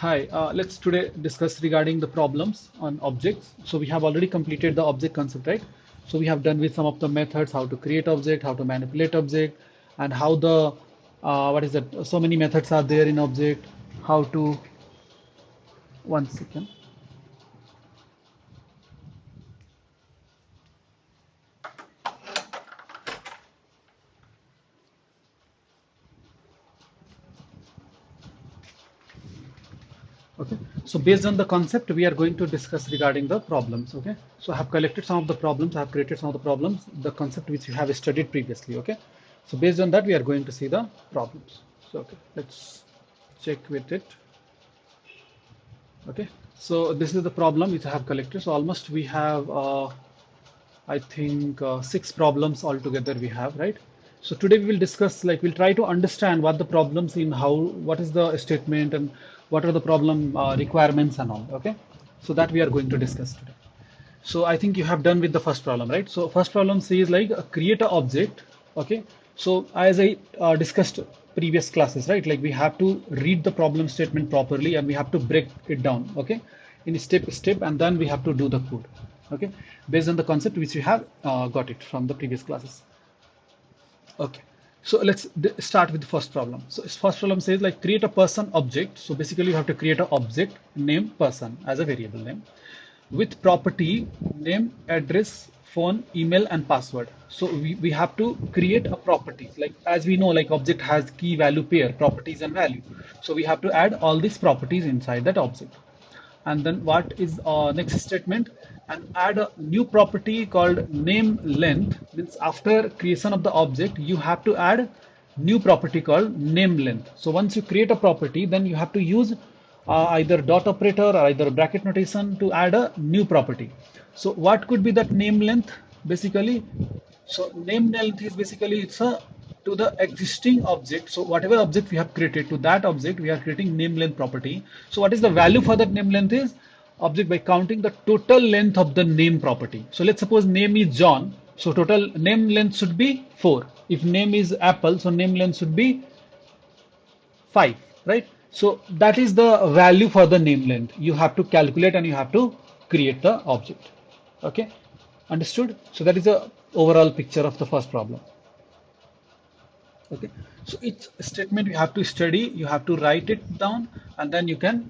Hi, let's today discuss regarding the problems on objects. So we have already completed the object concept, right? So we have done with some of the methods, how to create object, how to manipulate object, and how the, what is that? So many methods are there in object, how to, one second. Okay, so based on the concept, we are going to discuss regarding the problems. Okay, so I have collected some of the problems, I have created some of the problems, the concept which you have studied previously. Okay, so based on that, we are going to see the problems. So, okay, let's check with it. Okay, so this is the problem which I have collected. So almost we have, I think, six problems altogether we have, right? So today we will discuss, like, we'll try to understand what the problems in how, what is the statement and what are the problem requirements and all. Okay, so that we are going to discuss today. So I think you have done with the first problem, right? So first problem says like create a object. Okay. So as I discussed previous classes, right? Like we have to read the problem statement properly and we have to break it down. Okay. In step, and then we have to do the code. Okay. Based on the concept which you have got it from the previous classes. Okay, so let's start with the first problem. So first problem says like create a person object. So basically you have to create an object named person as a variable name with property name, address, phone, email, and password. So we have to create a property. Like as we know, like object has key value pair, properties and value. So we have to add all these properties inside that object. And then what is next statement, and add a new property called name length. Means after creation of the object you have to add new property called name length. So once you create a property, then you have to use either dot operator or either bracket notation to add a new property. So what could be that name length basically? So name length is basically it's a to the existing object. So whatever object we have created, to that object we are creating name length property. So what is the value for that name length is object by counting the total length of the name property. So let's suppose name is John. So total name length should be 4. If name is Apple, so name length should be 5, right? So that is the value for the name length. You have to calculate and you have to create the object. Okay, understood? So that is the overall picture of the first problem. Okay, so each statement you have to study, you have to write it down, and then you can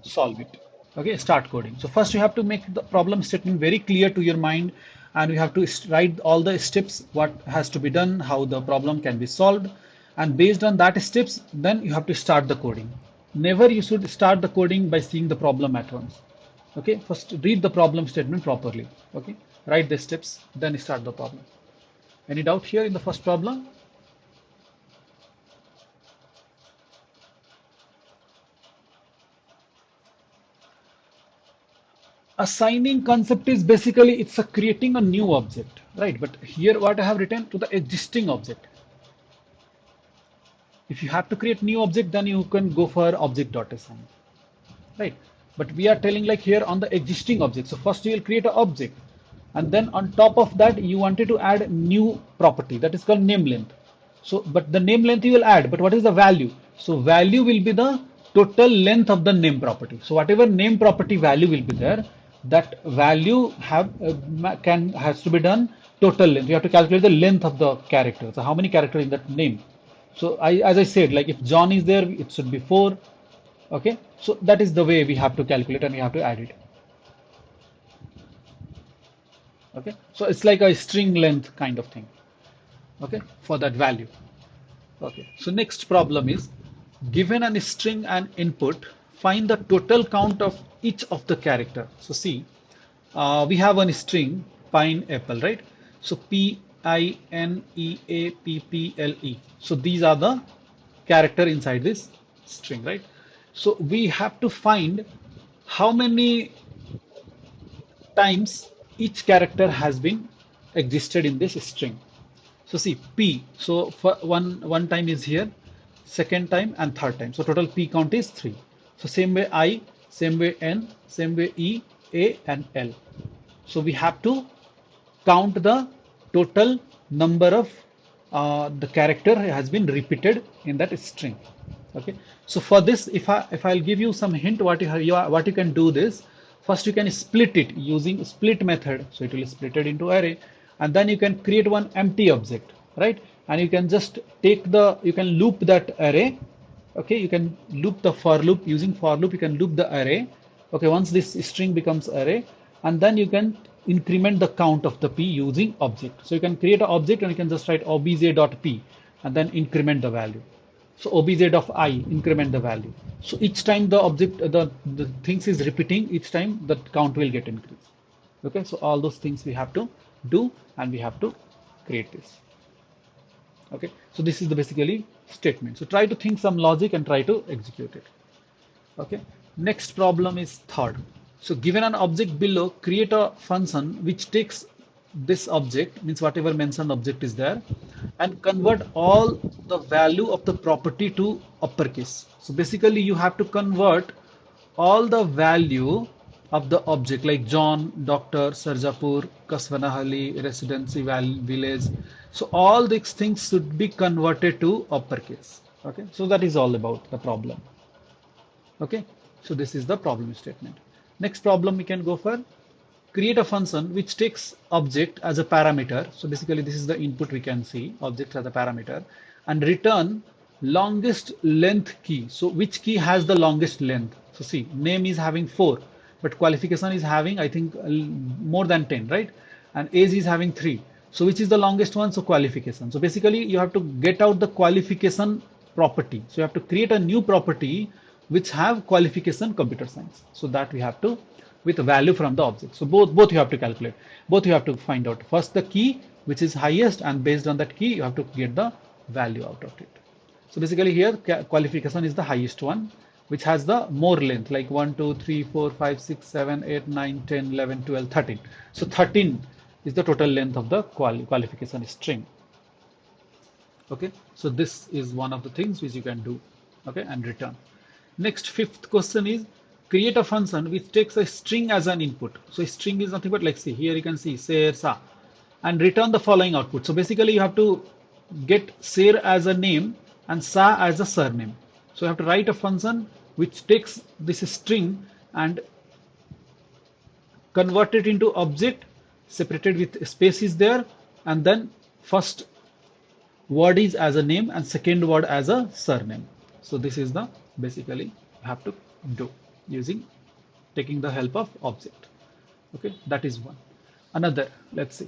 solve it. Okay, start coding. So first you have to make the problem statement very clear to your mind, and you have to write all the steps, what has to be done, how the problem can be solved, and based on that steps, then you have to start the coding. Never you should start the coding by seeing the problem at once. Okay, first read the problem statement properly. Okay, write the steps, then start the problem. Any doubt here in the first problem? Assigning concept is basically it's a creating a new object, right? But here what I have written to the existing object. If you have to create new object, then you can go for object.assign, right? But we are telling like here on the existing object. So first you will create an object, and then on top of that you wanted to add new property that is called name length. So but the name length you will add, but what is the value? So value will be the total length of the name property. So whatever name property value will be there, that value have has to be done total length. You have to calculate the length of the character. So how many characters in that name? So as I said, like if John is there, it should be 4. Okay, so that is the way we have to calculate and we have to add it. Okay, so it's like a string length kind of thing. Okay, for that value. Okay, so next problem is given a string and input, find the total count of each of the character. So see, we have one string pineapple, right? So Pineapple. So these are the character inside this string, right? So we have to find how many times each character has been existed in this string. So see P. So for one time is here, second time and third time. So total P count is 3. So same way I, same way N, same way E, A and L. So we have to count the total number of the character has been repeated in that string. Okay, so for this, if I'll give you some hint what you can do this. First, you can split it using split method. So it will split it into array, and then you can create one empty object, right? And you can just take you can loop that array. Okay, you can loop the for loop. Using for loop, you can loop the array. Okay, once this string becomes array, and then you can increment the count of the p using object. So you can create an object and you can just write obj.p and then increment the value. So obj of I, increment the value. So each time the object, the things is repeating, each time the count will get increased. Okay, so all those things we have to do, and we have to create this. Okay, so this is the basically statement. So try to think some logic and try to execute it. Okay, next problem is third. So given an object below, create a function which takes this object, means whatever mentioned object is there, and convert all the value of the property to uppercase. So basically you have to convert all the value of the object like John, Doctor, Sarjapur, Kasvanahalli, Residency Village. So all these things should be converted to uppercase. Okay, so that is all about the problem. Okay, so this is the problem statement. Next problem we can go for create a function which takes object as a parameter. So basically this is the input we can see, object as a parameter, and return longest length key. So which key has the longest length? So see, name is having 4, but qualification is having, I think, more than 10, right? And age is having 3. So which is the longest one? So qualification. So basically you have to get out the qualification property. So you have to create a new property which have qualification computer science. So that we have to with a value from the object. So both you have to calculate. Both you have to find out. First the key which is highest, and based on that key you have to get the value out of it. So basically here qualification is the highest one, which has the more length, like 1, 2, 3, 4, 5, 6, 7, 8, 9, 10, 11, 12, 13. So 13 is the total length of the qualification string. Okay, so this is one of the things which you can do. Okay, and return. Next, fifth question is create a function which takes a string as an input. So a string is nothing but, like, see here you can see Ser Sa, and return the following output. So basically you have to get Ser as a name and Sa as a surname. So you have to write a function which takes this string and convert it into object separated with spaces there, and then first word is as a name and second word as a surname. So this is the basically you have to do using taking the help of object. Okay, that is one. Another, let's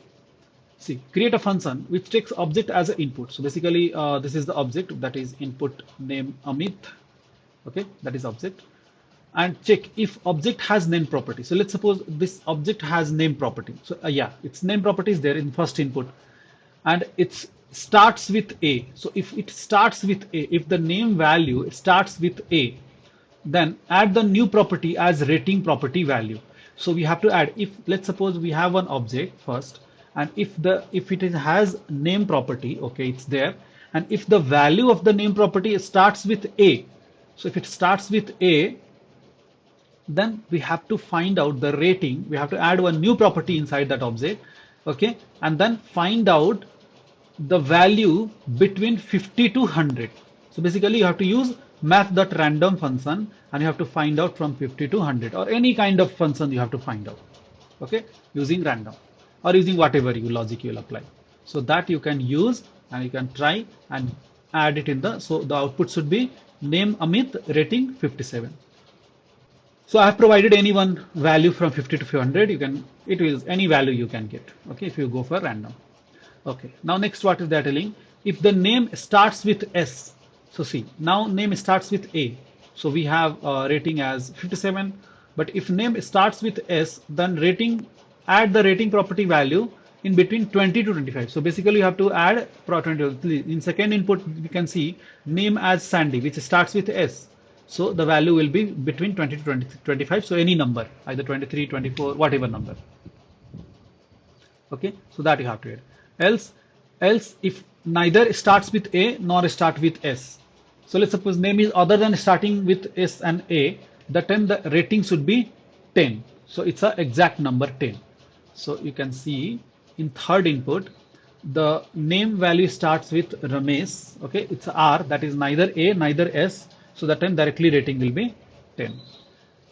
see create a function which takes object as an input. So basically this is the object, that is input name Amit. Okay, that is object, and check if object has name property. So let's suppose this object has name property. So yeah, its name property is there in first input, and it starts with A. So if it starts with A, if the name value starts with A, then add the new property as rating property value. So we have to add, if let's suppose we have one object first, and if it has name property, okay, it's there, and if the value of the name property starts with A, so if it starts with A, then we have to find out the rating. We have to add one new property inside that object, okay, and then find out the value between 50 to 100. So basically you have to use math.random function, and you have to find out from 50 to 100, or any kind of function you have to find out, okay, using random or using whatever logic you will apply. So that you can use, and you can try and add it in so the output should be name Amit, rating 57. So I have provided any one value from 50 to 500. It is any value you can get, okay, if you go for random. Okay, now next, what is that telling? If the name starts with S, so see, now name starts with A, so we have rating as 57, but if name starts with S, then rating, add the rating property value in between 20 to 25. So basically you have to add 20. In second input we can see name as Sandy, which starts with S, so the value will be between 20 to 25, so any number, either 23, 24, whatever number. Okay, so that you have to add. Else if neither starts with A nor start with S, so let's suppose name is other than starting with S and A, that time the rating should be 10. So it's a exact number 10. So you can see in third input the name value starts with Ramesh. Okay, it's R, that is neither A neither S. So that time directly rating will be 10.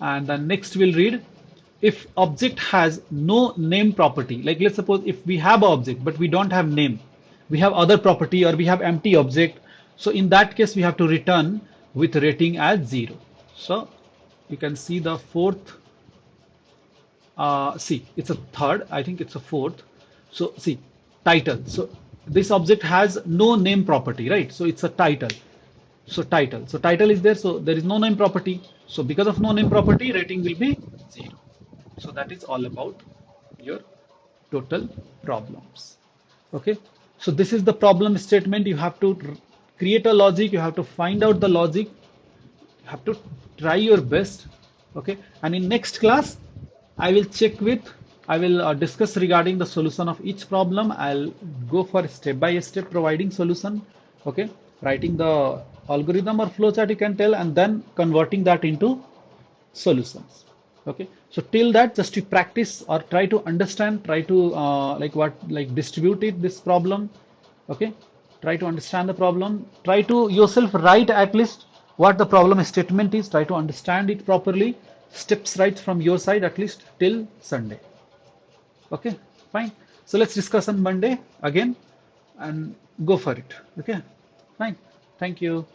And then next we'll read, if object has no name property, like let's suppose if we have an object but we don't have name, we have other property or we have empty object. So in that case we have to return with rating as 0. So you can see the fourth, see it's a third, I think it's a fourth. So see, title. So this object has no name property, right? So it's a title. So title is there, so there is no name property. So because of no name property, rating will be 0. So that is all about your total problems. Okay, so this is the problem statement. You have to create a logic, you have to find out the logic, you have to try your best. Okay, and in next class I will check with, I will discuss regarding the solution of each problem. I'll go for step by step providing solution. Okay, writing the algorithm or flowchart you can tell, and then converting that into solutions. Okay, so till that just to practice or try to understand, try to like distribute it this problem. Okay, try to understand the problem, try to yourself write at least what the problem statement is, try to understand it properly, steps right from your side at least till Sunday. Okay, fine. So let's discuss on Monday again and go for it. Okay, fine. Thank you.